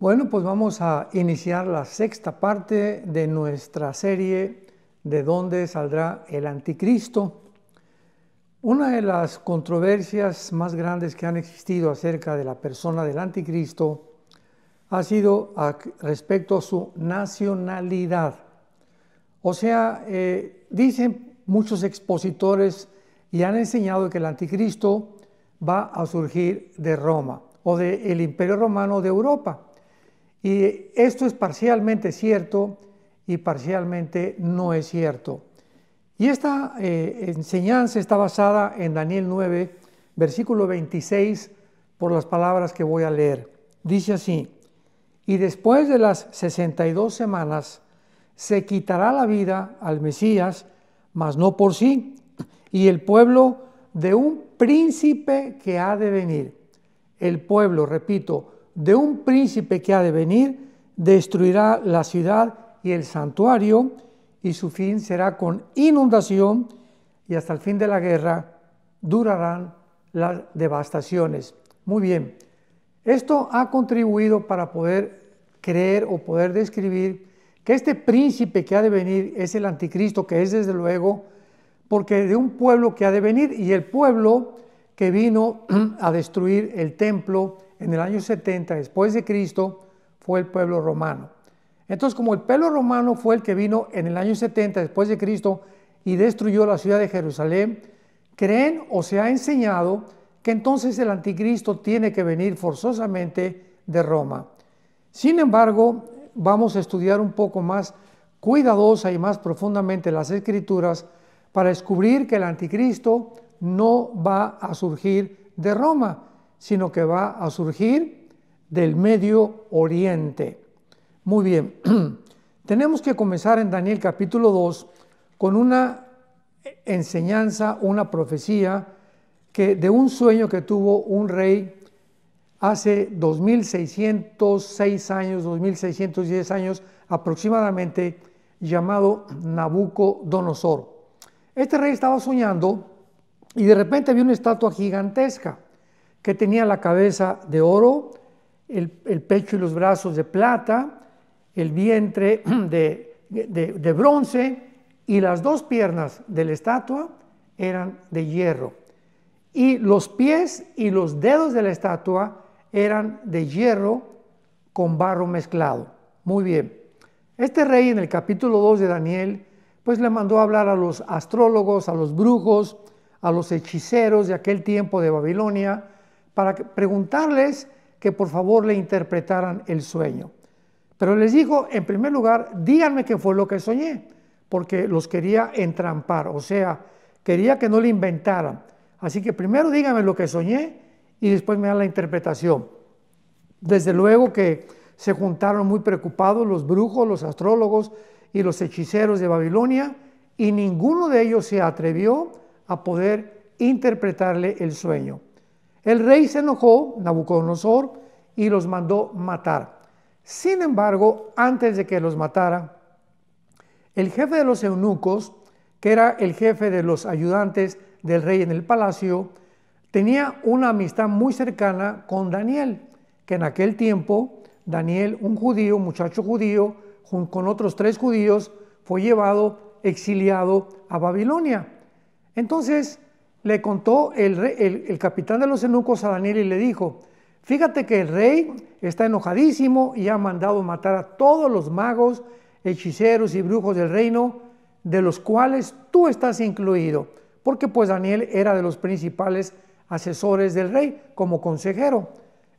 Bueno, pues vamos a iniciar la sexta parte de nuestra serie ¿De dónde saldrá el anticristo? Una de las controversias más grandes que han existido acerca de la persona del anticristo ha sido respecto a su nacionalidad. O sea, dicen muchos expositores y han enseñado que el anticristo va a surgir de Roma o del Imperio Romano de Europa. Y esto es parcialmente cierto y parcialmente no es cierto. Y esta enseñanza está basada en Daniel 9, versículo 26, por las palabras que voy a leer. Dice así: y después de las 62 semanas se quitará la vida al Mesías, mas no por sí, y el pueblo de un príncipe que ha de venir. El pueblo, repito, de un príncipe que ha de venir, destruirá la ciudad y el santuario, y su fin será con inundación, y hasta el fin de la guerra durarán las devastaciones. Muy bien, esto ha contribuido para poder creer o poder describir que este príncipe que ha de venir es el anticristo, que es desde luego, porque de un pueblo que ha de venir, y el pueblo que vino a destruir el templo en el año 70 después de Cristo fue el pueblo romano. Entonces, como el pueblo romano fue el que vino en el año 70 después de Cristo y destruyó la ciudad de Jerusalén, creen o se ha enseñado que entonces el anticristo tiene que venir forzosamente de Roma. Sin embargo, vamos a estudiar un poco más cuidadosa y más profundamente las Escrituras para descubrir que el anticristo no va a surgir de Roma, sino que va a surgir del Medio Oriente. Muy bien, tenemos que comenzar en Daniel capítulo 2 con una enseñanza, una profecía de un sueño que tuvo un rey hace 2606 años, 2610 años aproximadamente, llamado Nabucodonosor. Este rey estaba soñando y de repente vio una estatua gigantesca que tenía la cabeza de oro, el pecho y los brazos de plata, el vientre de bronce, y las dos piernas de la estatua eran de hierro. Y los pies y los dedos de la estatua eran de hierro con barro mezclado. Muy bien. Este rey en el capítulo 2 de Daniel, pues le mandó a hablar a los astrólogos, a los brujos, a los hechiceros de aquel tiempo de Babilonia, para preguntarles que por favor le interpretaran el sueño. Pero les dijo, en primer lugar, díganme qué fue lo que soñé, porque los quería entrampar, o sea, quería que no le inventaran. Así que primero díganme lo que soñé y después me dan la interpretación. Desde luego que se juntaron muy preocupados los brujos, los astrólogos y los hechiceros de Babilonia, y ninguno de ellos se atrevió a poder interpretarle el sueño. El rey se enojó, Nabucodonosor, y los mandó matar. Sin embargo, antes de que los matara, el jefe de los eunucos, que era el jefe de los ayudantes del rey en el palacio, tenía una amistad muy cercana con Daniel, que en aquel tiempo Daniel, un judío, un muchacho judío, junto con otros 3 judíos, fue llevado, exiliado a Babilonia. Entonces le contó el capitán de los eunucos a Daniel y le dijo: fíjate que el rey está enojadísimo y ha mandado matar a todos los magos, hechiceros y brujos del reino, de los cuales tú estás incluido, porque pues Daniel era de los principales asesores del rey como consejero.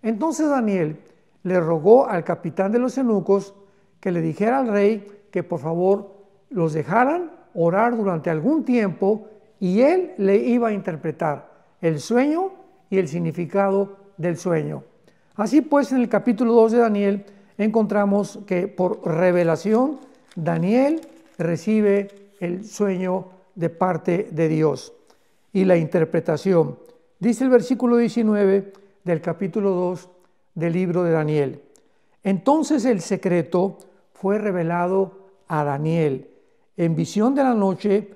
Entonces Daniel le rogó al capitán de los eunucos que le dijera al rey que por favor los dejaran orar durante algún tiempo y él le iba a interpretar el sueño y el significado del sueño. Así pues, en el capítulo 2 de Daniel encontramos que por revelación Daniel recibe el sueño de parte de Dios y la interpretación. Dice el versículo 19 del capítulo 2 del libro de Daniel: entonces el secreto fue revelado a Daniel en visión de la noche,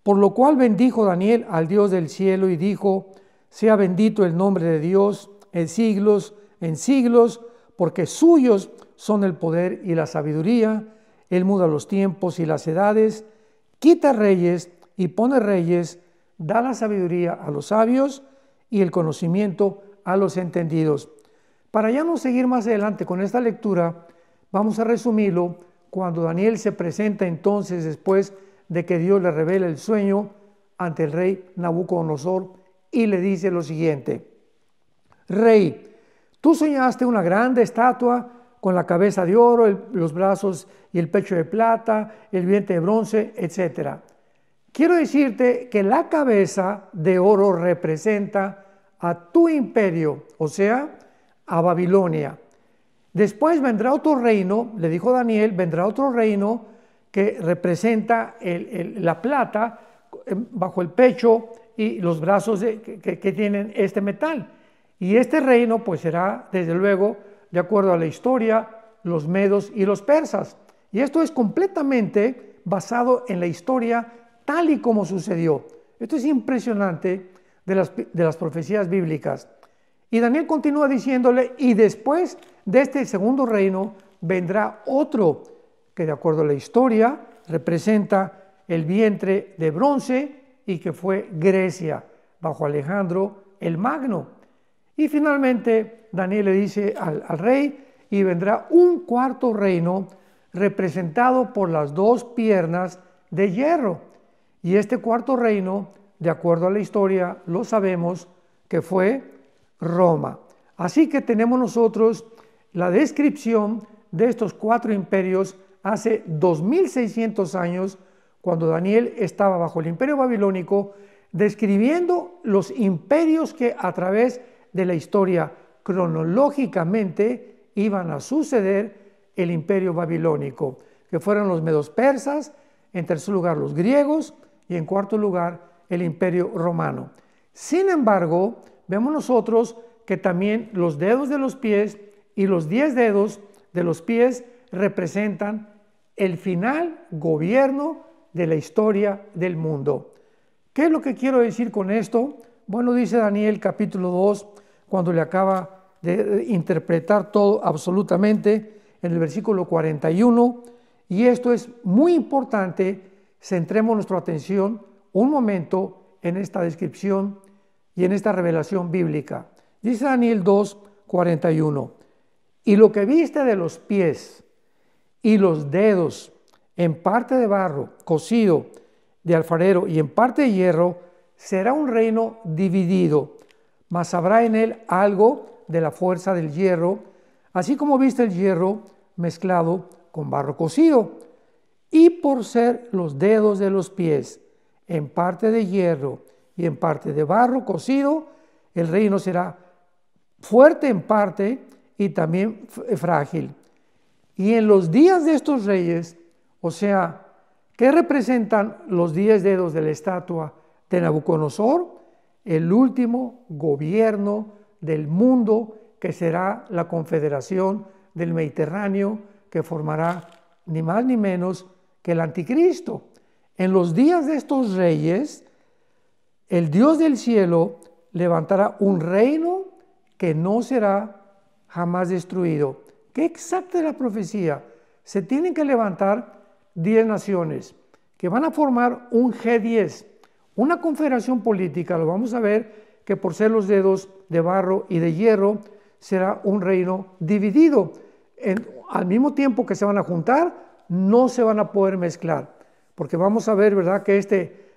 por lo cual bendijo Daniel al Dios del cielo y dijo: sea bendito el nombre de Dios en siglos, porque suyos son el poder y la sabiduría. Él muda los tiempos y las edades, quita reyes y pone reyes, da la sabiduría a los sabios y el conocimiento a los entendidos. Para ya no seguir más adelante con esta lectura, vamos a resumirlo cuando Daniel se presenta entonces después de que Dios le revela el sueño ante el rey Nabucodonosor y le dice lo siguiente: Rey, tú soñaste una grande estatua con la cabeza de oro, los brazos y el pecho de plata, el vientre de bronce, etc. Quiero decirte que la cabeza de oro representa a tu imperio, o sea, a Babilonia. Después vendrá otro reino, le dijo Daniel, vendrá otro reino que representa la plata bajo el pecho y los brazos que tienen este metal. Y este reino pues será, desde luego, de acuerdo a la historia, los medos y los persas. Y esto es completamente basado en la historia tal y como sucedió. Esto es impresionante de las profecías bíblicas. Y Daniel continúa diciéndole, y después de este segundo reino vendrá otro que de acuerdo a la historia representa el vientre de bronce y que fue Grecia bajo Alejandro el Magno. Y finalmente Daniel le dice al rey, y vendrá un cuarto reino representado por las dos piernas de hierro. Y este cuarto reino, de acuerdo a la historia, lo sabemos que fue Roma. Así que tenemos nosotros la descripción de estos cuatro imperios hace 2600 años, cuando Daniel estaba bajo el imperio babilónico, describiendo los imperios que a través de la historia cronológicamente iban a suceder el imperio babilónico, que fueron los medos persas, en tercer lugar los griegos y en cuarto lugar el imperio romano. Sin embargo, vemos nosotros que también los dedos de los pies y los 10 dedos de los pies representan el final gobierno de la historia del mundo. ¿Qué es lo que quiero decir con esto? Bueno, dice Daniel capítulo 2, cuando le acaba de interpretar todo absolutamente, en el versículo 41, y esto es muy importante, centremos nuestra atención un momento en esta descripción y en esta revelación bíblica. Dice Daniel 2, 41, y lo que viste de los pies y los dedos, en parte de barro cocido de alfarero y en parte de hierro, será un reino dividido, mas habrá en él algo de la fuerza del hierro, así como viste el hierro mezclado con barro cocido. Y por ser los dedos de los pies en parte de hierro y en parte de barro cocido, el reino será fuerte en parte y también frágil. Y en los días de estos reyes, o sea, ¿qué representan los 10 dedos de la estatua de Nabucodonosor? El último gobierno del mundo, que será la confederación del Mediterráneo, que formará ni más ni menos que el anticristo. En los días de estos reyes, el Dios del cielo levantará un reino que no será jamás destruido. ¿Qué exacta es la profecía? Se tienen que levantar 10 naciones que van a formar un G10, una confederación política. Lo vamos a ver, que por ser los dedos de barro y de hierro será un reino dividido. Al mismo tiempo que se van a juntar, no se van a poder mezclar, porque vamos a ver, ¿verdad?, que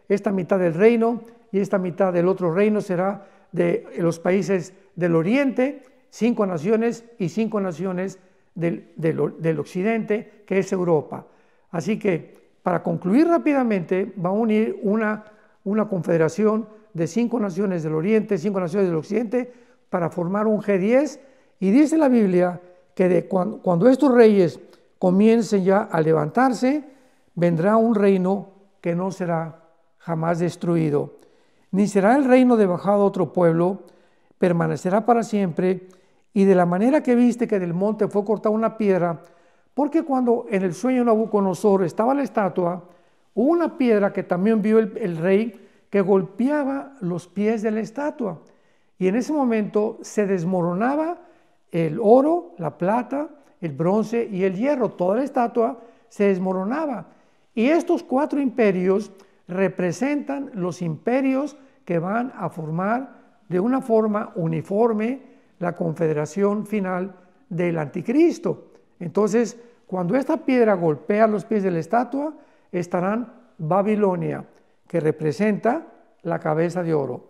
esta mitad del reino y esta mitad del otro reino será de los países del oriente, 5 naciones, y 5 naciones del occidente, que es Europa. Así que, para concluir rápidamente, va a unir una confederación de 5 naciones del oriente, 5 naciones del occidente, para formar un G10, y dice la Biblia que cuando estos reyes comiencen ya a levantarse, vendrá un reino que no será jamás destruido, ni será el reino de bajado a otro pueblo, permanecerá para siempre. Y de la manera que viste que del monte fue cortada una piedra, porque cuando en el sueño de Nabucodonosor estaba la estatua, hubo una piedra que también vio el rey, que golpeaba los pies de la estatua, y en ese momento se desmoronaba el oro, la plata, el bronce y el hierro. Toda la estatua se desmoronaba. Y estos 4 imperios representan los imperios que van a formar de una forma uniforme la confederación final del anticristo. Entonces, cuando esta piedra golpea los pies de la estatua, estarán Babilonia, que representa la cabeza de oro.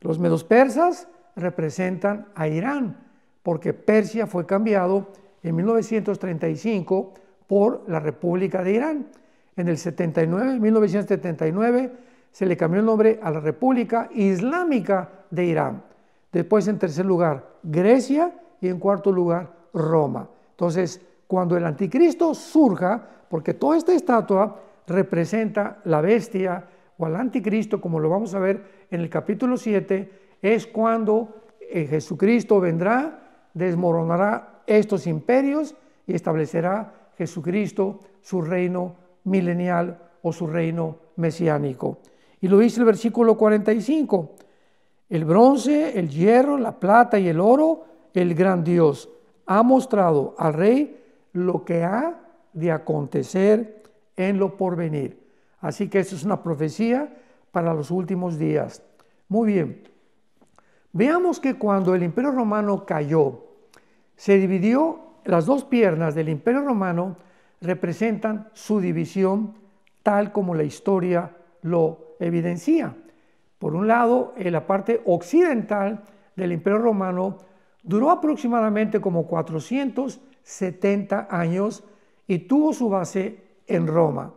Los medos persas representan a Irán, porque Persia fue cambiado en 1935 por la República de Irán. En el 1979, se le cambió el nombre a la República Islámica de Irán. Después, en tercer lugar, Grecia, y en cuarto lugar, Roma. Entonces, cuando el anticristo surja, porque toda esta estatua representa la bestia o al anticristo, como lo vamos a ver en el capítulo 7, es cuando Jesucristo vendrá, desmoronará estos imperios y establecerá Jesucristo su reino milenial o su reino mesiánico. Y lo dice el versículo 45, el bronce, el hierro, la plata y el oro, el gran Dios ha mostrado al rey lo que ha de acontecer en lo porvenir. Así que esto es una profecía para los últimos días. Muy bien, veamos que cuando el Imperio Romano cayó, se dividió. Las 2 piernas del Imperio Romano representan su división tal como la historia lo evidencia. Por un lado, en la parte occidental del Imperio Romano duró aproximadamente como 470 años y tuvo su base en Roma.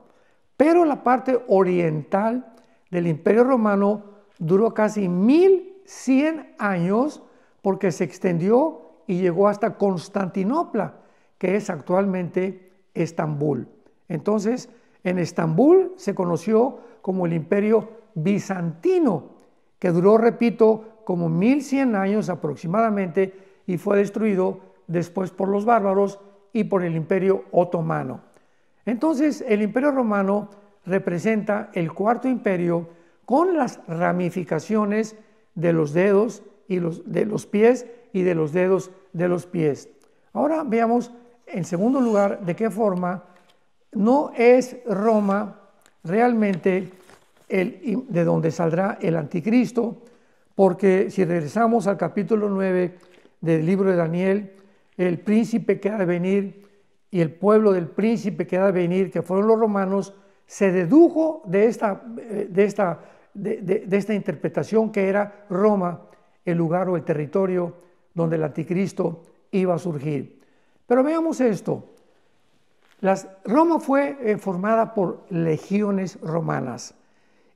Pero la parte oriental del Imperio Romano duró casi 1100 años porque se extendió y llegó hasta Constantinopla, que es actualmente Estambul. Entonces, en Estambul se conoció como el Imperio Bizantino, que duró, repito, como 1100 años aproximadamente y fue destruido después por los bárbaros y por el Imperio Otomano. Entonces, el Imperio Romano representa el 4º imperio con las ramificaciones de los dedos y de los pies y de los dedos de los pies. Ahora veamos, en segundo lugar, de qué forma no es Roma realmente de donde saldrá el anticristo, porque si regresamos al capítulo 9 del libro de Daniel, el príncipe que ha de venir y el pueblo del príncipe que ha de venir, que fueron los romanos, se dedujo de esta interpretación que era Roma, el lugar o el territorio donde el anticristo iba a surgir. Pero veamos esto. Roma fue formada por legiones romanas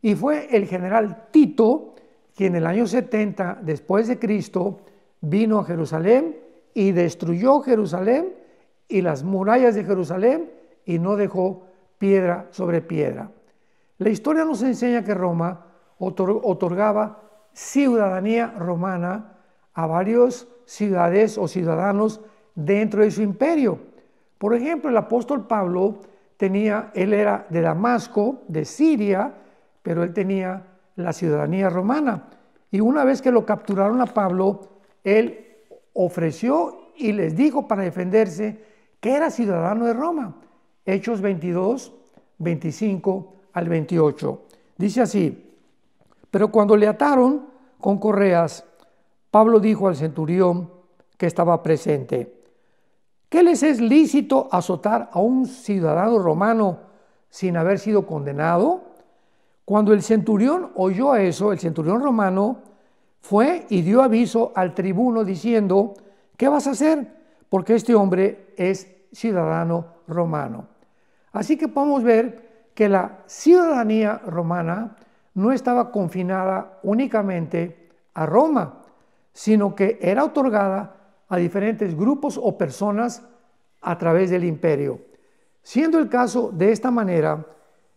y fue el general Tito quien en el año 70 después de Cristo vino a Jerusalén y destruyó Jerusalén y las murallas de Jerusalén y no dejó piedra sobre piedra. La historia nos enseña que Roma otorgaba ciudadanía romana a varias ciudades o ciudadanos dentro de su imperio. Por ejemplo, el apóstol Pablo él era de Damasco, de Siria, pero él tenía la ciudadanía romana. Y una vez que lo capturaron a Pablo, él ofreció y les dijo para defenderse que era ciudadano de Roma. Hechos 22, 25 al 28. Dice así: pero cuando le ataron con correas, Pablo dijo al centurión que estaba presente: ¿qué les es lícito azotar a un ciudadano romano sin haber sido condenado? Cuando el centurión oyó eso, el centurión romano fue y dio aviso al tribuno diciendo: ¿qué vas a hacer? Porque este hombre es ciudadano romano. Así que podemos ver que la ciudadanía romana no estaba confinada únicamente a Roma, sino que era otorgada a diferentes grupos o personas a través del imperio. Siendo el caso de esta manera,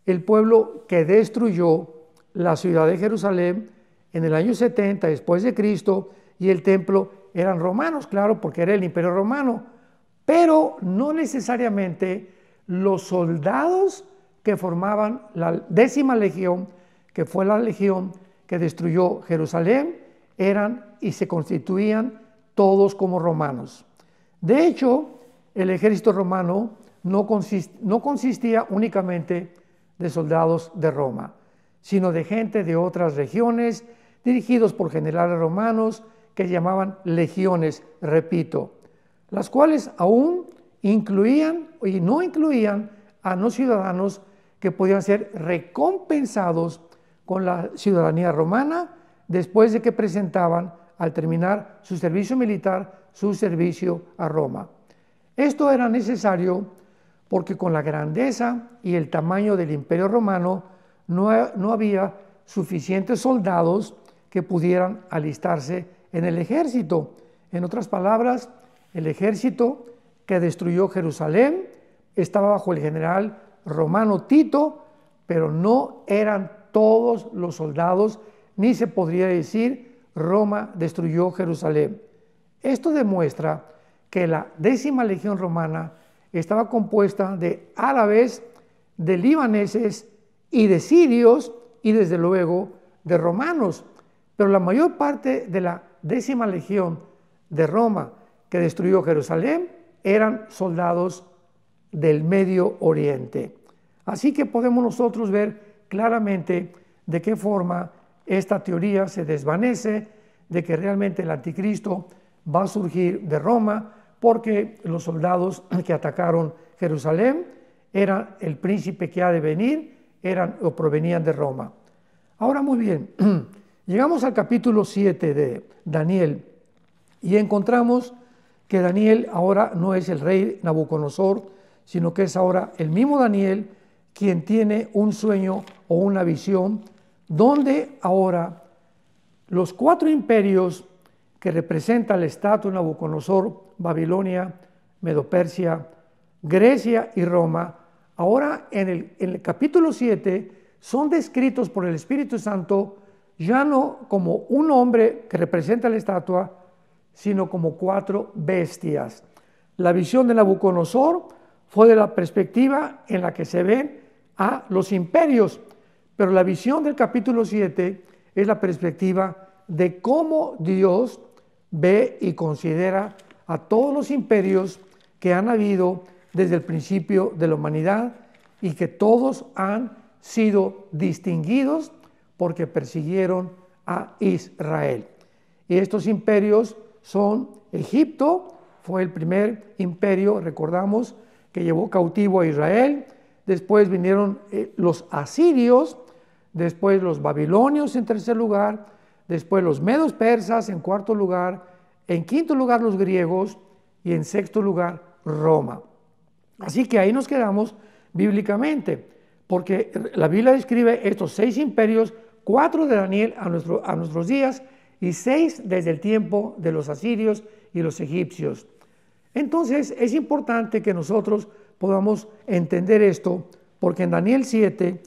el pueblo que destruyó la ciudad de Jerusalén en el año 70 después de Cristo y el templo eran romanos, claro, porque era el imperio romano, pero no necesariamente los soldados que formaban la 10ª legión, que fue la legión que destruyó Jerusalén, eran y se constituían todos como romanos. De hecho, el ejército romano no consistía únicamente de soldados de Roma, sino de gente de otras regiones, dirigidos por generales romanos que llamaban legiones, repito, las cuales aún incluían y no incluían a no ciudadanos que podían ser recompensados con la ciudadanía romana después de que presentaban, al terminar su servicio militar, su servicio a Roma. Esto era necesario porque con la grandeza y el tamaño del Imperio Romano no había suficientes soldados que pudieran alistarse en el ejército. En otras palabras, el ejército que destruyó Jerusalén estaba bajo el general romano Tito, pero no eran todos los soldados, ni se podría decir Roma destruyó Jerusalén. Esto demuestra que la 10ª legión romana estaba compuesta de árabes, de libaneses y de sirios y desde luego de romanos, pero la mayor parte de la 10ª legión de Roma que destruyó Jerusalén eran soldados del Medio Oriente. Así que podemos nosotros ver claramente de qué forma esta teoría se desvanece, de que realmente el anticristo va a surgir de Roma, porque los soldados que atacaron Jerusalén eran el príncipe que ha de venir, eran o provenían de Roma. Ahora muy bien, llegamos al capítulo 7 de Daniel y encontramos que Daniel ahora no es el rey Nabucodonosor, sino que es ahora el mismo Daniel quien tiene un sueño o una visión donde ahora los 4 imperios que representa el estatua de Nabucodonosor, Babilonia, Medo-Persia, Grecia y Roma, ahora en el capítulo 7 son descritos por el Espíritu Santo ya no como un hombre que representa la estatua, sino como 4 bestias. La visión de Nabucodonosor fue de la perspectiva en la que se ven a los imperios, pero la visión del capítulo 7 es la perspectiva de cómo Dios ve y considera a todos los imperios que han habido desde el principio de la humanidad y que todos han sido distinguidos porque persiguieron a Israel. Y estos imperios son Egipto, fue el primer imperio, recordamos, que llevó cautivo a Israel. Después vinieron los asirios, después los babilonios en tercer lugar, después los medos persas en cuarto lugar, en quinto lugar los griegos y en sexto lugar Roma. Así que ahí nos quedamos bíblicamente, porque la Biblia describe estos 6 imperios, 4 de Daniel a nuestros días y 6 desde el tiempo de los asirios y los egipcios. Entonces es importante que nosotros podamos entender esto, porque en Daniel 7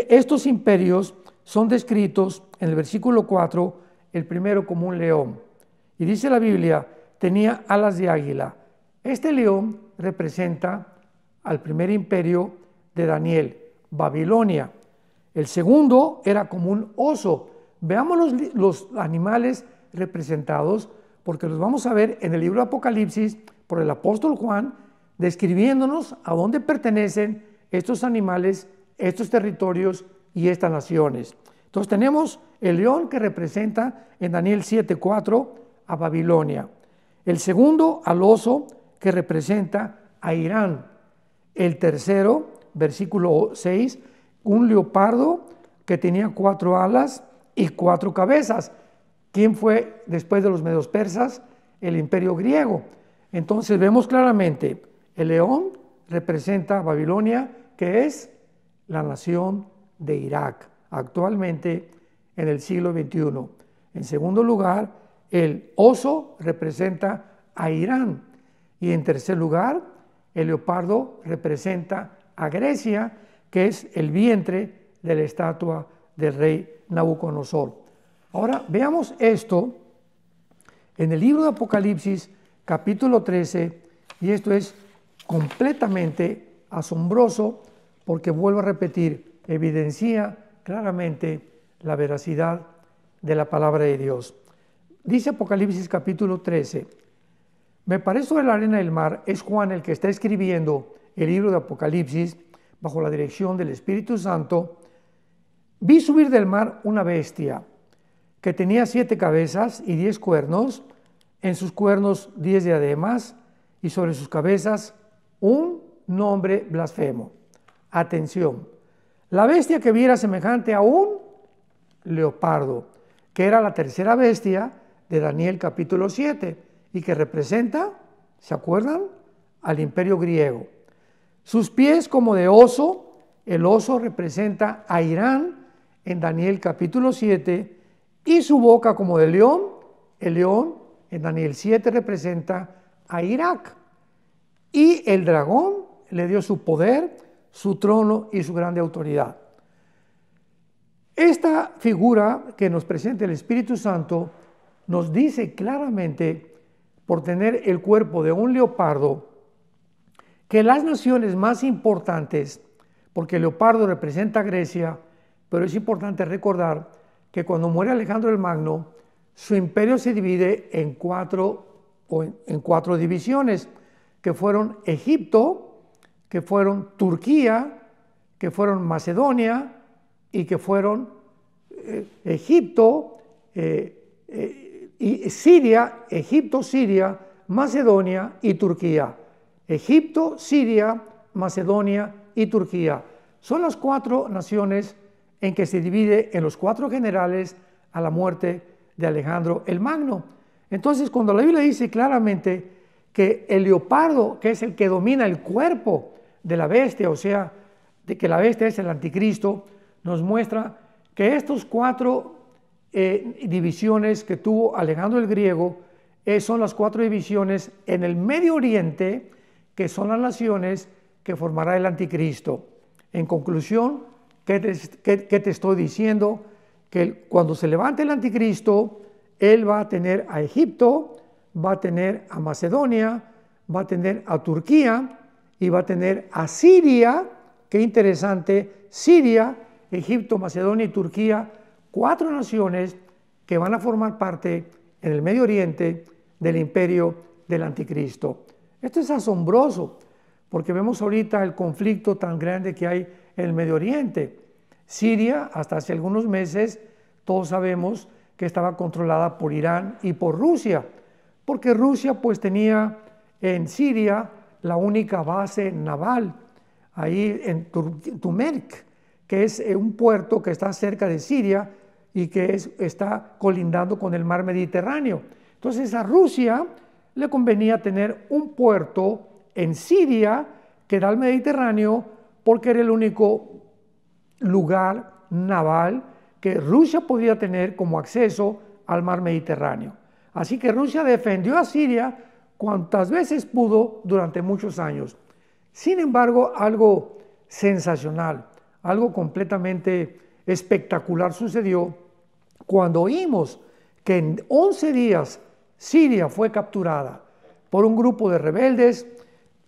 estos imperios son descritos en el versículo 4, el primero como un león. Y dice la Biblia, tenía alas de águila. Este león representa al primer imperio de Daniel, Babilonia. El segundo era como un oso. Veamos los animales representados, porque los vamos a ver en el libro de Apocalipsis por el apóstol Juan, describiéndonos a dónde pertenecen estos animales, estos territorios y estas naciones. Entonces tenemos el león que representa en Daniel 7:4 a Babilonia. El segundo al oso que representa a Irán. El tercero, versículo 6, un leopardo que tenía 4 alas y 4 cabezas. ¿Quién fue después de los medos persas? El imperio griego. Entonces vemos claramente, el león representa a Babilonia, que es la nación de Irak, actualmente en el siglo XXI. En segundo lugar, el oso representa a Irán. Y en tercer lugar, el leopardo representa a Grecia, que es el vientre de la estatua del rey Nabucodonosor. Ahora veamos esto en el libro de Apocalipsis, capítulo 13, y esto es completamente asombroso porque, vuelvo a repetir, evidencia claramente la veracidad de la palabra de Dios. Dice Apocalipsis capítulo 13, Me paré sobre la arena del mar, es Juan el que está escribiendo el libro de Apocalipsis bajo la dirección del Espíritu Santo. Vi subir del mar una bestia que tenía 7 cabezas y 10 cuernos, en sus cuernos 10 diademas y sobre sus cabezas un nombre blasfemo. Atención, la bestia que vi era semejante a un leopardo, que era la tercera bestia de Daniel capítulo 7 y que representa, ¿se acuerdan?, al imperio griego. Sus pies como de oso, el oso representa a Irán en Daniel capítulo 7, y su boca como de león, el león en Daniel 7 representa a Irak. Y el dragón le dio su poder, su trono y su grande autoridad. Esta figura que nos presenta el Espíritu Santo nos dice claramente, por tener el cuerpo de un leopardo, que las naciones más importantes, porque el leopardo representa a Grecia, pero es importante recordar que cuando muere Alejandro el Magno, su imperio se divide en cuatro divisiones, que fueron Egipto, que fueron Turquía, que fueron Macedonia y que fueron Egipto y Siria, Egipto, Siria, Macedonia y Turquía. Egipto, Siria, Macedonia y Turquía. Son las 4 naciones en que se divide en los 4 generales a la muerte de Alejandro el Magno. Entonces, cuando la Biblia dice claramente que el leopardo, que es el que domina el cuerpo de la bestia, o sea, de que la bestia es el anticristo, nos muestra que estos 4 divisiones que tuvo Alejandro el Griego son las 4 divisiones en el Medio Oriente, que son las naciones que formará el anticristo. En conclusión, ¿qué te estoy diciendo? Que cuando se levante el anticristo, él va a tener a Egipto, va a tener a Macedonia, va a tener a Turquía y va a tener a Siria. Qué interesante, Siria, Egipto, Macedonia y Turquía, 4 naciones que van a formar parte en el Medio Oriente del imperio del anticristo. Esto es asombroso porque vemos ahorita el conflicto tan grande que hay en el Medio Oriente. Siria, hasta hace algunos meses, todos sabemos que estaba controlada por Irán y por Rusia, porque Rusia pues tenía en Siria la única base naval, ahí en Turkmenistán, que es un puerto que está cerca de Siria y que está colindando con el mar Mediterráneo. Entonces a Rusia le convenía tener un puerto en Siria que da al Mediterráneo porque era el único lugar naval que Rusia podía tener como acceso al mar Mediterráneo. Así que Rusia defendió a Siria cuantas veces pudo durante muchos años. Sin embargo, algo sensacional, algo completamente espectacular sucedió cuando oímos que en 11 días Siria fue capturada por un grupo de rebeldes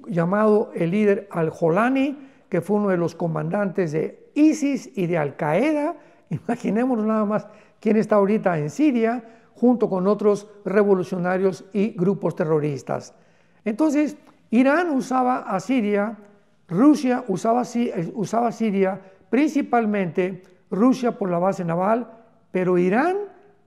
llamado el líder Al-Jolani, que fue uno de los comandantes de ISIS y de Al-Qaeda. Imaginémonos nada más quién está ahorita en Siria, junto con otros revolucionarios y grupos terroristas. Entonces, Irán usaba a Siria, Rusia usaba Siria, principalmente Rusia por la base naval, pero Irán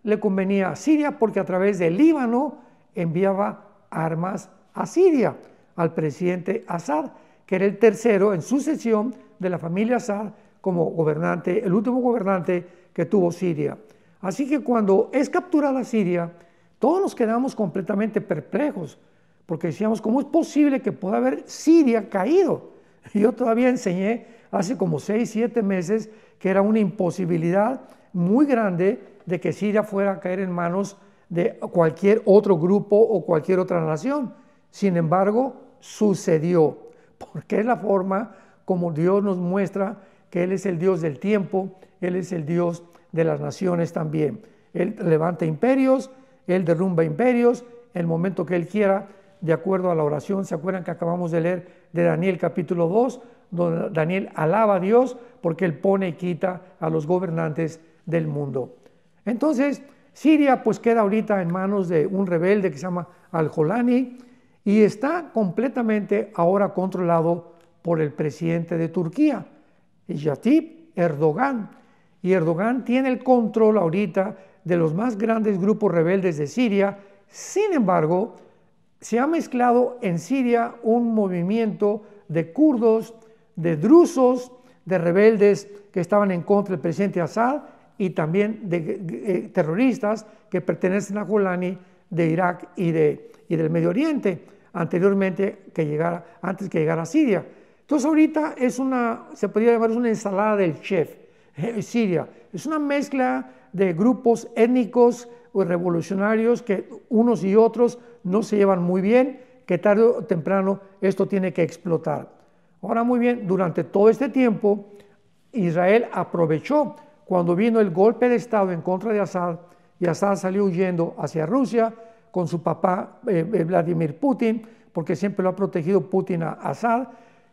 le convenía a Siria porque a través del Líbano enviaba armas a Siria, al presidente Assad, que era el tercero en sucesión de la familia Assad como gobernante, el último gobernante que tuvo Siria. Así que cuando es capturada Siria, todos nos quedamos completamente perplejos, porque decíamos, ¿cómo es posible que pueda haber Siria caído? Yo todavía enseñé hace como 6, 7 meses que era una imposibilidad muy grande de que Siria fuera a caer en manos de cualquier otro grupo o cualquier otra nación. Sin embargo, sucedió, porque es la forma como Dios nos muestra que Él es el Dios del tiempo, Él es el Dios de las naciones también. Él levanta imperios, Él derrumba imperios, en el momento que Él quiera, de acuerdo a la oración. ¿Se acuerdan que acabamos de leer de Daniel capítulo 2? Donde Daniel alaba a Dios porque Él pone y quita a los gobernantes del mundo. Entonces, Siria pues queda ahorita en manos de un rebelde que se llama Al-Jolani, y está completamente ahora controlado por el presidente de Turquía, Recep Erdogan. Y Erdogan tiene el control ahorita de los más grandes grupos rebeldes de Siria. Sin embargo, se ha mezclado en Siria un movimiento de kurdos, de drusos, de rebeldes que estaban en contra del presidente Assad y también de terroristas que pertenecen a Golani de Irak y del Medio Oriente, antes que llegara a Siria. Entonces ahorita se podría llamar una ensalada del chef, Siria. Es una mezcla de grupos étnicos o revolucionarios que unos y otros no se llevan muy bien, que tarde o temprano esto tiene que explotar. Ahora muy bien, durante todo este tiempo Israel aprovechó cuando vino el golpe de Estado en contra de Assad y Assad salió huyendo hacia Rusia con su papá Vladimir Putin, porque siempre lo ha protegido Putin a Assad.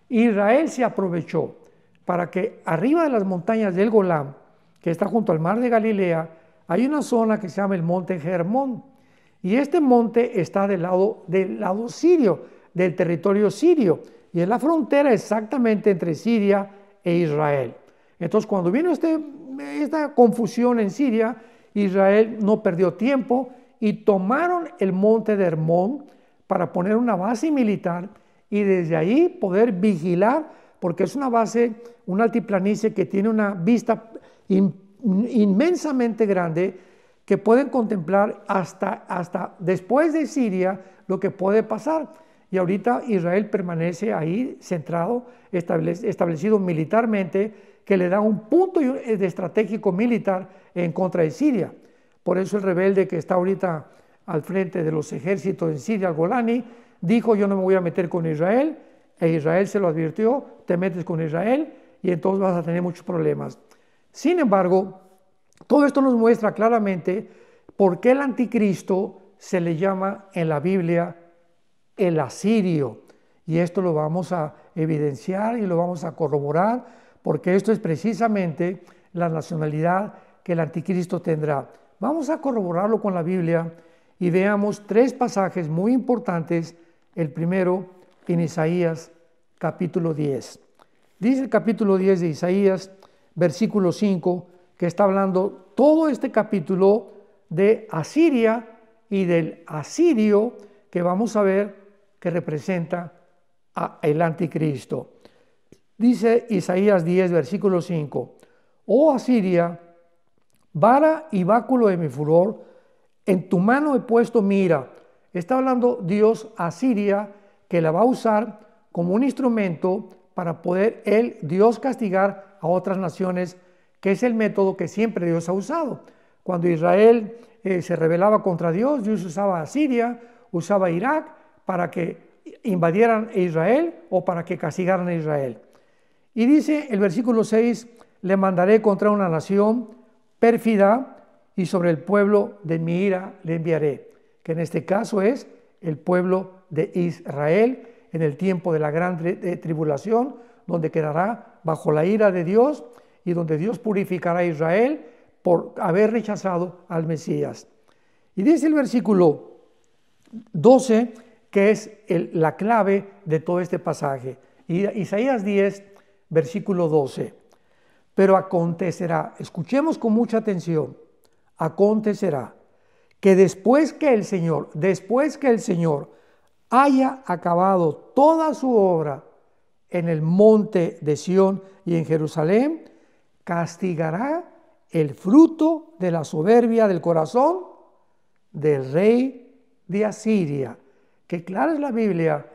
Israel se aprovechó para que arriba de las montañas del Golán, que está junto al mar de Galilea, hay una zona que se llama el monte Hermón. Y este monte está del lado sirio, del territorio sirio, y es la frontera exactamente entre Siria e Israel. Entonces, cuando vino esta confusión en Siria, Israel no perdió tiempo y tomaron el monte de Hermón para poner una base militar y desde ahí poder vigilar, porque es una base, una altiplanicie que tiene una vista inmensamente grande, que pueden contemplar hasta después de Siria lo que puede pasar. Y ahorita Israel permanece ahí centrado, establecido militarmente, que le da un punto estratégico militar en contra de Siria. Por eso el rebelde que está ahorita al frente de los ejércitos en Siria, Golani, dijo: yo no me voy a meter con Israel, e Israel se lo advirtió: te metes con Israel y entonces vas a tener muchos problemas. Sin embargo, todo esto nos muestra claramente por qué el anticristo se le llama en la Biblia el asirio. Y esto lo vamos a evidenciar y lo vamos a corroborar, porque esto es precisamente la nacionalidad que el anticristo tendrá. Vamos a corroborarlo con la Biblia y veamos tres pasajes muy importantes. El primero en Isaías capítulo 10. Dice el capítulo 10 de Isaías, versículo 5, que está hablando todo este capítulo de Asiria y del asirio, que vamos a ver que representa el anticristo. Dice Isaías 10, versículo 5, oh Asiria, vara y báculo de mi furor, en tu mano he puesto mi ira. Está hablando Dios a Asiria, que la va a usar como un instrumento para poder Dios castigar a otras naciones, que es el método que siempre Dios ha usado. Cuando Israel se rebelaba contra Dios, Dios usaba a Siria, usaba a Irak para que invadieran Israel o para que castigaran a Israel. Y dice el versículo 6, le mandaré contra una nación pérfida y sobre el pueblo de mi ira le enviaré, que en este caso es el pueblo de Israel en el tiempo de la gran tribulación, donde quedará bajo la ira de Dios y donde Dios purificará a Israel por haber rechazado al Mesías. Y dice el versículo 12, que es la clave de todo este pasaje. Isaías 10, versículo 12. Pero acontecerá, escuchemos con mucha atención, acontecerá que después que el Señor haya acabado toda su obra en el monte de Sión y en Jerusalén, castigará el fruto de la soberbia del corazón del rey de Asiria. Que clara es la Biblia,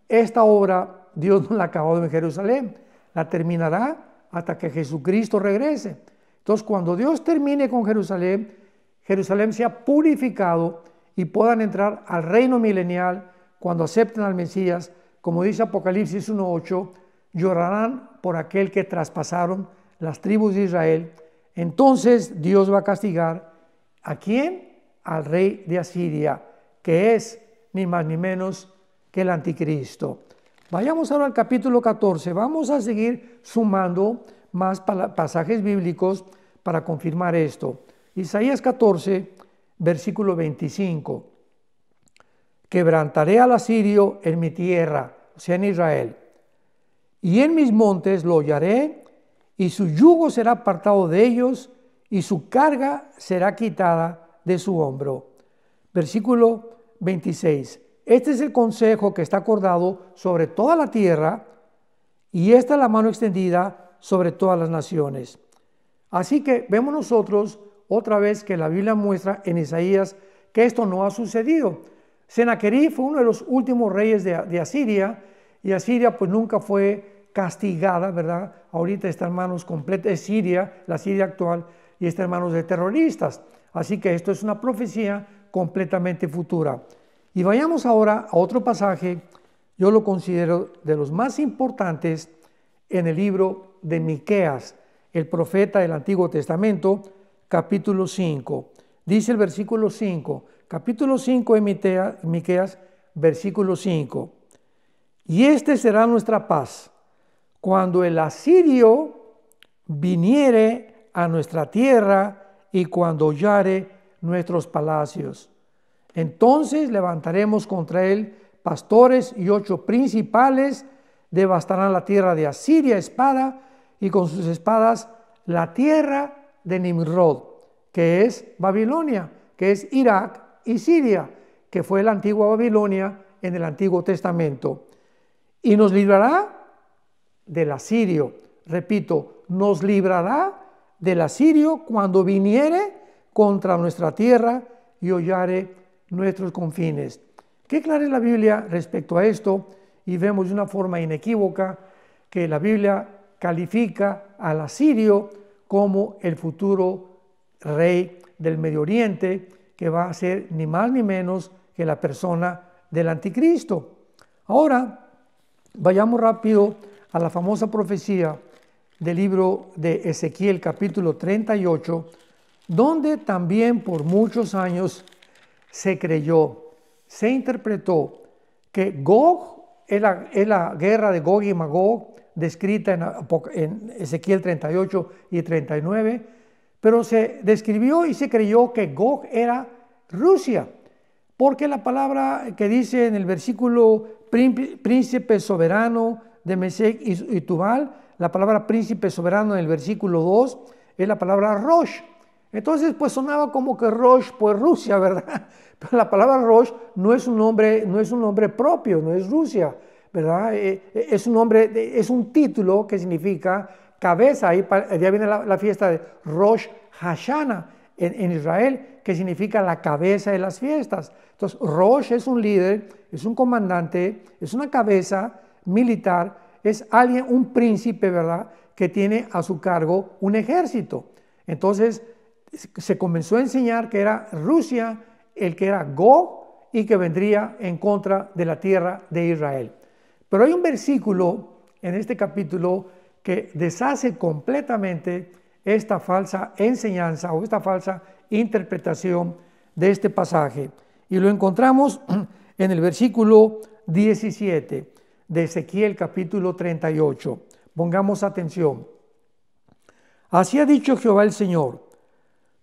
esta obra Dios no la ha acabado en Jerusalén, la terminará hasta que Jesucristo regrese. Entonces, cuando Dios termine con Jerusalén, Jerusalén sea purificado y puedan entrar al reino milenial. Cuando acepten al Mesías, como dice Apocalipsis 1:8, llorarán por aquel que traspasaron las tribus de Israel. Entonces Dios va a castigar ¿a quién? Al rey de Asiria, que es ni más ni menos que el anticristo. Vayamos ahora al capítulo 14. Vamos a seguir sumando más pasajes bíblicos para confirmar esto. Isaías 14, versículo 25. quebrantaré al asirio en mi tierra, o sea, en Israel, y en mis montes lo hollaré, y su yugo será apartado de ellos, y su carga será quitada de su hombro. Versículo 26. Este es el consejo que está acordado sobre toda la tierra, y esta es la mano extendida sobre todas las naciones. Así que vemos nosotros otra vez que la Biblia muestra en Isaías que esto no ha sucedido. Sennacherib fue uno de los últimos reyes de Asiria, y Asiria pues nunca fue castigada, ¿verdad? Ahorita está en manos completas, es Siria, la Siria actual, y está en manos de terroristas. Así que esto es una profecía completamente futura. Y vayamos ahora a otro pasaje, yo lo considero de los más importantes en el libro de Miqueas, el profeta del Antiguo Testamento, capítulo 5. Dice el versículo 5, capítulo 5 de Miqueas, versículo 5. Y este será nuestra paz, cuando el asirio viniere a nuestra tierra y cuando hollare nuestros palacios. Entonces levantaremos contra él pastores y 8 principales, devastarán la tierra de Asiria espada, y con sus espadas la tierra de Nimrod, que es Babilonia, que es Irak y Siria, que fue la antigua Babilonia en el Antiguo Testamento. Y nos librará del asirio. Repito, nos librará del asirio cuando viniere contra nuestra tierra y hollare nuestros confines. Qué clara es la Biblia respecto a esto, y vemos de una forma inequívoca que la Biblia califica al asirio como el futuro rey del Medio Oriente, que va a ser ni más ni menos que la persona del anticristo. Ahora, vayamos rápido a la famosa profecía del libro de Ezequiel, capítulo 38, donde también por muchos años se creyó, se interpretó que Gog es la guerra de Gog y Magog, descrita en Ezequiel 38 y 39, pero se describió y se creyó que Gog era Rusia, porque la palabra que dice en el versículo príncipe soberano de Mesec y Tubal, la palabra príncipe soberano en el versículo 2 es la palabra Rosh. Entonces pues sonaba como que Rosh, pues Rusia, ¿verdad? Pero la palabra Rosh no es un nombre propio, no es Rusia, ¿verdad? Es un nombre, es un título que significa cabeza. Ahí viene la fiesta de Rosh Hashanah en Israel, que significa la cabeza de las fiestas. Entonces Rosh es un líder, es un comandante, es una cabeza militar, es alguien, un príncipe, ¿verdad?, que tiene a su cargo un ejército. Entonces se comenzó a enseñar que era Rusia el que era Gog y que vendría en contra de la tierra de Israel. Pero hay un versículo en este capítulo que deshace completamente esta falsa enseñanza o esta falsa interpretación de este pasaje. Y lo encontramos en el versículo 17 de Ezequiel capítulo 38. Pongamos atención. Así ha dicho Jehová el Señor.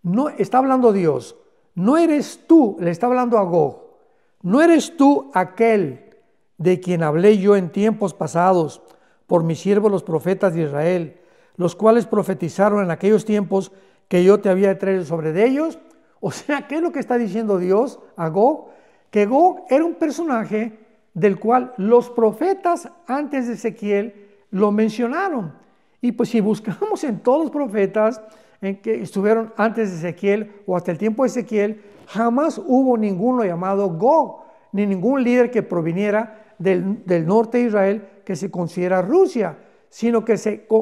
No, está hablando Dios. No eres tú, le está hablando a Gog, no eres tú aquel de quien hablé yo en tiempos pasados por mis siervos los profetas de Israel, los cuales profetizaron en aquellos tiempos que yo te había traído sobre de ellos. O sea, ¿qué es lo que está diciendo Dios a Gog? Que Gog era un personaje del cual los profetas antes de Ezequiel lo mencionaron. Y pues si buscamos en todos los profetas en que estuvieron antes de Ezequiel o hasta el tiempo de Ezequiel, jamás hubo ninguno llamado Gog, ni ningún líder que proviniera del norte de Israel que se considera Rusia, sino que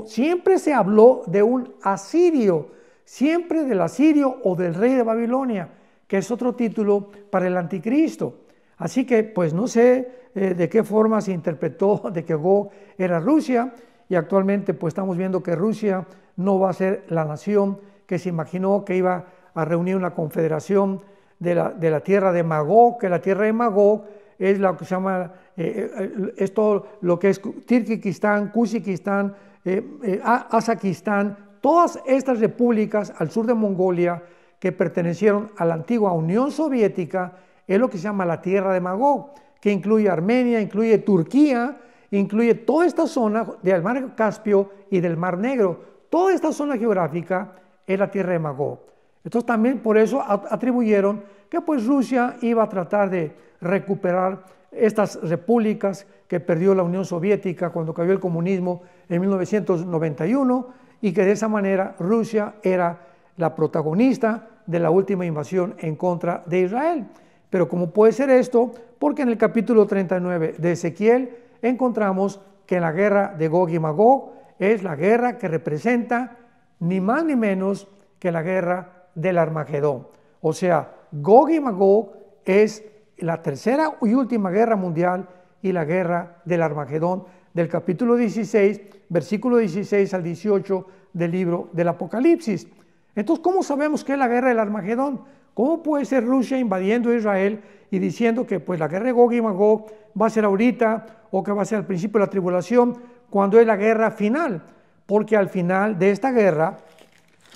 siempre se habló de un asirio, siempre del asirio o del rey de Babilonia, que es otro título para el anticristo. Así que pues no sé de qué forma se interpretó de que Gog era Rusia, y actualmente pues estamos viendo que Rusia no va a ser la nación que se imaginó que iba a reunir una confederación de la tierra de Magog, que la tierra de Magog es lo que se llama, es todo lo que es Tirkistán, Kuzikistán, Azakistán, todas estas repúblicas al sur de Mongolia que pertenecieron a la antigua Unión Soviética, es lo que se llama la tierra de Magog, que incluye Armenia, incluye Turquía, incluye toda esta zona del mar Caspio y del mar Negro. Toda esta zona geográfica es la tierra de Magog. Entonces también por eso atribuyeron que pues Rusia iba a tratar de recuperar estas repúblicas que perdió la Unión Soviética cuando cayó el comunismo en 1991, y que de esa manera Rusia era la protagonista de la última invasión en contra de Israel. Pero ¿cómo puede ser esto? Porque en el capítulo 39 de Ezequiel encontramos que la guerra de Gog y Magog es la guerra que representa ni más ni menos que la guerra del Armagedón. O sea, Gog y Magog es la tercera y última guerra mundial y la guerra del Armagedón del capítulo 16, versículo 16 al 18 del libro del Apocalipsis. Entonces, ¿cómo sabemos que es la guerra del Armagedón? ¿Cómo puede ser Rusia invadiendo Israel y diciendo que pues la guerra de Gog y Magog va a ser ahorita o que va a ser al principio de la tribulación, cuando es la guerra final? Porque al final de esta guerra,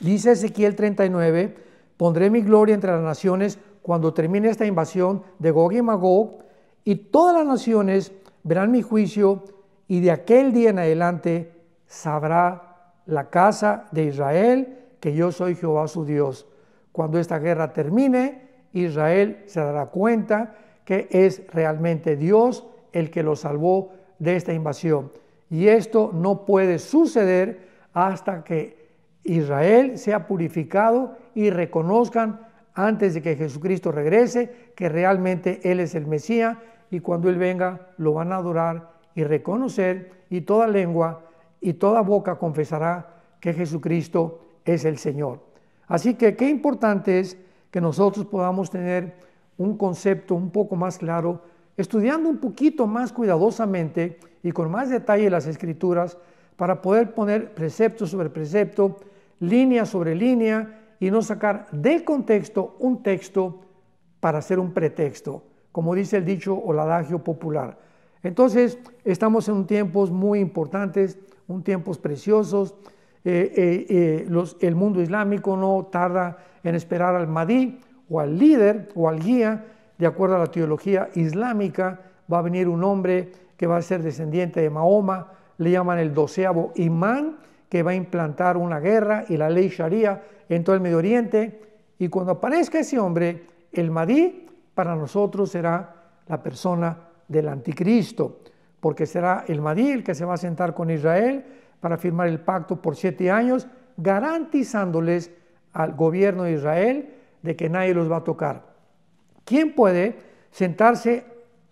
dice Ezequiel 39, pondré mi gloria entre las naciones cuando termine esta invasión de Gog y Magog, y todas las naciones verán mi juicio, y de aquel día en adelante sabrá la casa de Israel que yo soy Jehová su Dios. Cuando esta guerra termine, Israel se dará cuenta que es realmente Dios el que lo salvó de esta invasión. Y esto no puede suceder hasta que Israel sea purificado y reconozcan antes de que Jesucristo regrese que realmente Él es el Mesías, y cuando Él venga lo van a adorar y reconocer, y toda lengua y toda boca confesará que Jesucristo es el Señor. Así que qué importante es que nosotros podamos tener un concepto un poco más claro, estudiando un poquito más cuidadosamente y con más detalle las Escrituras, para poder poner precepto sobre precepto, línea sobre línea, y no sacar del contexto un texto para hacer un pretexto, como dice el dicho o el adagio popular. Entonces, estamos en tiempos muy importantes, tiempos preciosos. El mundo islámico no tarda en esperar al Mahdi o al líder o al guía. De acuerdo a la teología islámica, va a venir un hombre que va a ser descendiente de Mahoma, le llaman el 12º imán, que va a implantar una guerra y la ley Sharia en todo el Medio Oriente. Y cuando aparezca ese hombre, el Mahdi, para nosotros será la persona del anticristo, porque será el Mahdi el que se va a sentar con Israel para firmar el pacto por 7 años, garantizándoles al gobierno de Israel de que nadie los va a tocar. ¿Quién puede sentarse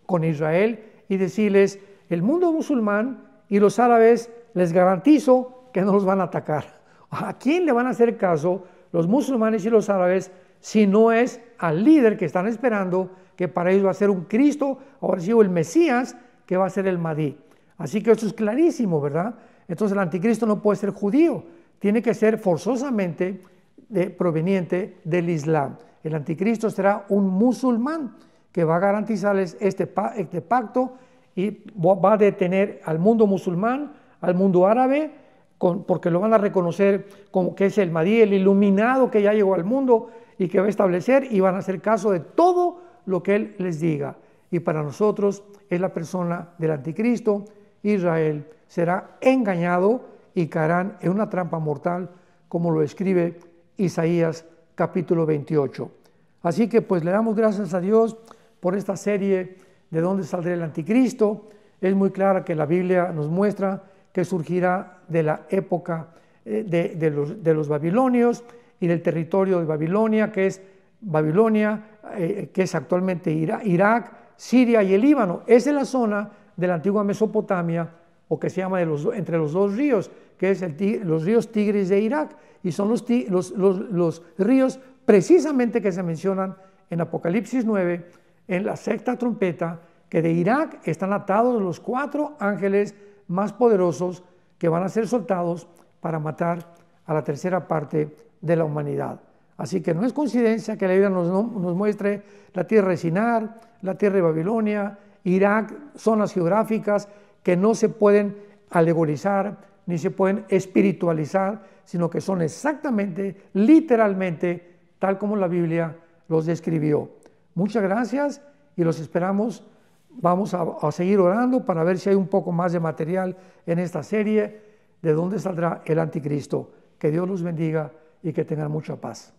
con Israel y decirles, el mundo musulmán y los árabes les garantizo que no los van a atacar? ¿A quién le van a hacer caso los musulmanes y los árabes si no es al líder que están esperando, que para ellos va a ser un Cristo, ahora sí, o el Mesías, que va a ser el Mahdi? Así que esto es clarísimo, ¿verdad? Entonces el anticristo no puede ser judío, tiene que ser forzosamente proveniente del Islam. El anticristo será un musulmán que va a garantizarles este pacto, y va a detener al mundo musulmán, al mundo árabe, porque lo van a reconocer como que es el Mahdi, el iluminado que ya llegó al mundo y que va a establecer, y van a hacer caso de todo lo que él les diga. Y para nosotros es la persona del anticristo. Israel será engañado y caerán en una trampa mortal, como lo escribe Isaías capítulo 28. Así que pues le damos gracias a Dios por esta serie de dónde saldrá el anticristo. Es muy clara que la Biblia nos muestra que surgirá de la época de los babilonios y del territorio de Babilonia, que es Babilonia, que es actualmente Irak, Siria y el Líbano. Esa es la zona de la antigua Mesopotamia, o que se llama entre los dos ríos, que es los ríos Tigris de Irak, y son los ríos precisamente que se mencionan en Apocalipsis 9, en la sexta trompeta, que de Irak están atados los 4 ángeles más poderosos que van a ser soltados para matar a la tercera parte de la humanidad. Así que no es coincidencia que la Biblia nos muestre la tierra de Sinar, la tierra de Babilonia, Irak, zonas geográficas que no se pueden alegorizar ni se pueden espiritualizar, sino que son exactamente, literalmente, tal como la Biblia los describió. Muchas gracias y los esperamos. Vamos a seguir orando para ver si hay un poco más de material en esta serie de dónde saldrá el anticristo. Que Dios los bendiga y que tengan mucha paz.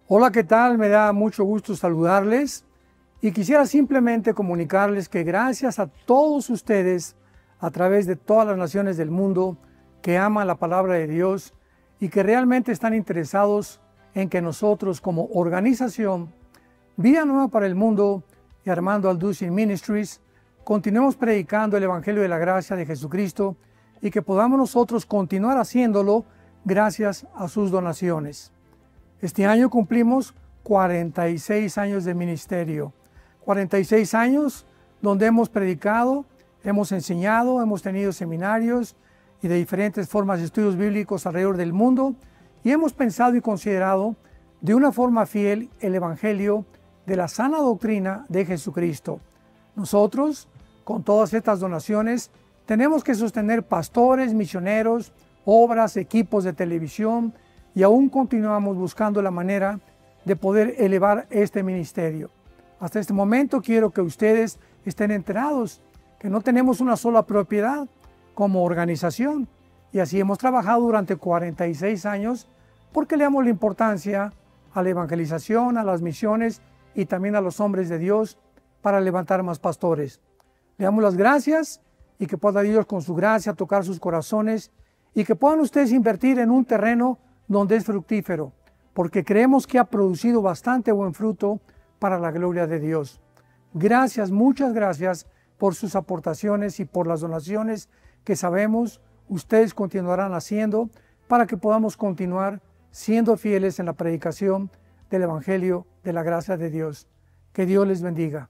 Hola, ¿qué tal? Me da mucho gusto saludarles y quisiera simplemente comunicarles que gracias a todos ustedes a través de todas las naciones del mundo que aman la palabra de Dios y que realmente están interesados en que nosotros como organización Vida Nueva para el Mundo y Armando Alducin Ministries continuemos predicando el Evangelio de la Gracia de Jesucristo y que podamos nosotros continuar haciéndolo gracias a sus donaciones. Este año cumplimos 46 años de ministerio, 46 años donde hemos predicado, hemos enseñado, hemos tenido seminarios y de diferentes formas de estudios bíblicos alrededor del mundo y hemos pensado y considerado de una forma fiel el Evangelio de la sana doctrina de Jesucristo. Nosotros, con todas estas donaciones, tenemos que sostener pastores, misioneros, obras, equipos de televisión y aún continuamos buscando la manera de poder elevar este ministerio. Hasta este momento quiero que ustedes estén enterados que no tenemos una sola propiedad como organización y así hemos trabajado durante 46 años porque le damos la importancia a la evangelización, a las misiones y también a los hombres de Dios para levantar más pastores. Le damos las gracias y que pueda Dios con su gracia tocar sus corazones y que puedan ustedes invertir en un terreno donde es fructífero, porque creemos que ha producido bastante buen fruto para la gloria de Dios. Gracias, muchas gracias por sus aportaciones y por las donaciones que sabemos ustedes continuarán haciendo para que podamos continuar siendo fieles en la predicación del Evangelio de la gracia de Dios. Que Dios les bendiga.